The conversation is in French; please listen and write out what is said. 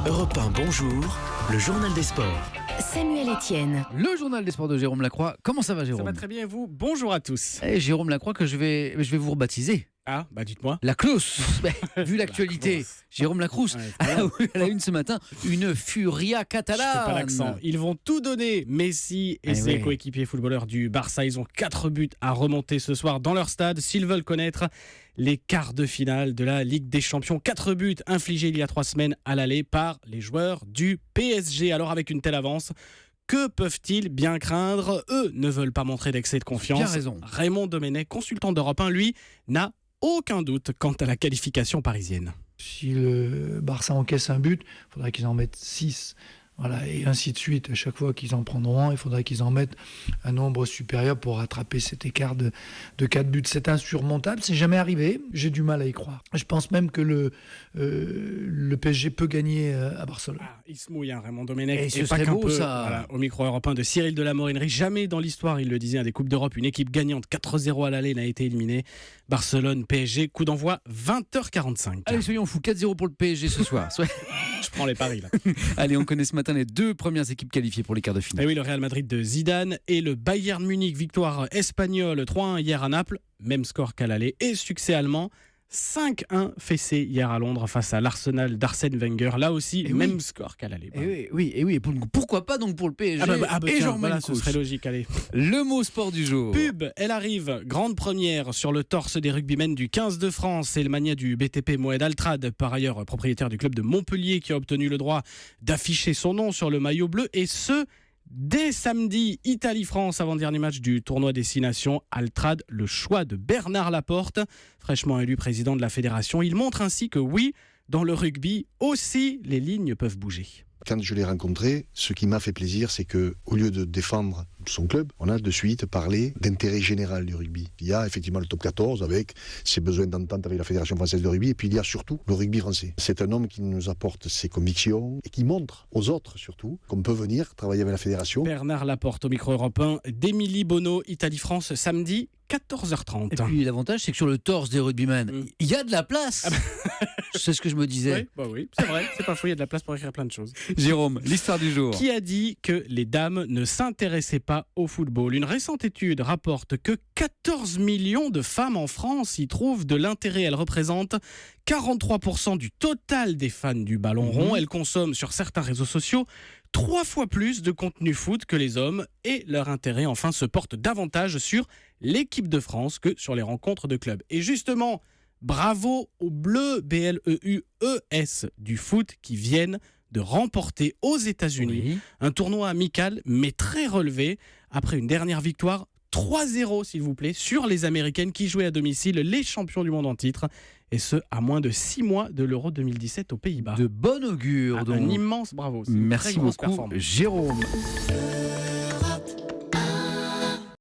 Europe 1, bonjour, le journal des sports. Samuel Etienne. Le journal des sports de Jérôme Lacroix. Comment ça va, Jérôme? Ça va très bien et vous? Bonjour à tous. Jérôme Lacroix, que je vais vous rebaptiser. Ah, bah dites-moi. La Clousse. Vu l'actualité, Jérôme Lacrousse elle a une ce matin une furia catalane. Je fais pas l'accent. Ils vont tout donner. Messi et ses coéquipiers footballeurs du Barça, ils ont 4 buts à remonter ce soir dans leur stade s'ils veulent connaître les quarts de finale de la Ligue des Champions. 4 buts infligés il y a 3 semaines à l'aller par les joueurs du PSG. Alors avec une telle avance, que peuvent-ils bien craindre? Eux ne veulent pas montrer d'excès de confiance. Bien raison. Raymond Domenech, consultant d'Europe 1, lui, n'a aucun doute quant à la qualification parisienne. Si le Barça encaisse un but, il faudrait qu'ils en mettent 6. Voilà, et ainsi de suite. À chaque fois qu'ils en prendront un, il faudrait qu'ils en mettent un nombre supérieur pour rattraper cet écart de 4 buts. C'est insurmontable, c'est jamais arrivé. J'ai du mal à y croire. Je pense même que le PSG peut gagner à Barcelone. Ah, il se mouille, Raymond Domenech. Et ce serait beau, ça. Voilà, au micro européen de Cyril de la Morinerie. Jamais dans l'histoire, il le disait, des Coupes d'Europe, une équipe gagnante 4-0 à l'aller n'a été éliminée. Barcelone, PSG, coup d'envoi 20h45. Allez, soyons fous. 4-0 pour le PSG ce soir. Je prends les paris là. Allez, on connaît ce matin les 2 premières équipes qualifiées pour les quarts de finale. Et oui, le Real Madrid de Zidane et le Bayern Munich, victoire espagnole 3-1 hier à Naples, même score qu'à l'aller, et succès allemand 5-1 fessé hier à Londres face à l'Arsenal d'Arsène Wenger, là aussi même score qu'à l'aller. Et oui, pourquoi pas donc pour le PSG et tiens, Jean voilà, ce serait logique, allez. Le mot sport du jour. Pub, elle arrive, grande première sur le torse des rugbymen du 15 de France. C'est le mania du BTP Moed Altrad, par ailleurs propriétaire du club de Montpellier, qui a obtenu le droit d'afficher son nom sur le maillot bleu, et ce dès samedi. Italie-France, avant-dernier match du tournoi Destination. Altrad, le choix de Bernard Laporte, fraîchement élu président de la fédération. Il montre ainsi que oui, dans le rugby aussi, les lignes peuvent bouger. Quand je l'ai rencontré, ce qui m'a fait plaisir, c'est que, au lieu de défendre son club, on a de suite parlé d'intérêt général du rugby. Il y a effectivement le top 14 avec ses besoins d'entente avec la Fédération française de rugby, et puis il y a surtout le rugby français. C'est un homme qui nous apporte ses convictions et qui montre aux autres surtout qu'on peut venir travailler avec la Fédération. Bernard Laporte au micro européen d'Émilie Bonneau, Italie-France, samedi 14h30. Et puis l'avantage, c'est que sur le torse des rugbymen, il y a de la place. C'est ce que je me disais. Oui, c'est vrai, c'est pas fou, il y a de la place pour écrire plein de choses. Jérôme, l'histoire du jour. Qui a dit que les dames ne s'intéressaient pas au football? Une récente étude rapporte que 14 millions de femmes en France y trouvent de l'intérêt. Elles représentent 43% du total des fans du ballon rond. Elles consomment sur certains réseaux sociaux 3 fois plus de contenu foot que les hommes, et leur intérêt enfin se porte davantage sur l'équipe de France que sur les rencontres de clubs. Et justement, bravo aux Bleus, B-L-E-U-E-S, du foot, qui viennent de remporter aux États-Unis un tournoi amical mais très relevé après une dernière victoire 3-0 s'il vous plaît sur les Américaines qui jouaient à domicile, les champions du monde en titre, et ce à moins de 6 mois de l'Euro 2017 aux Pays-Bas. De bon augure. Un immense bravo. Merci beaucoup Jérôme.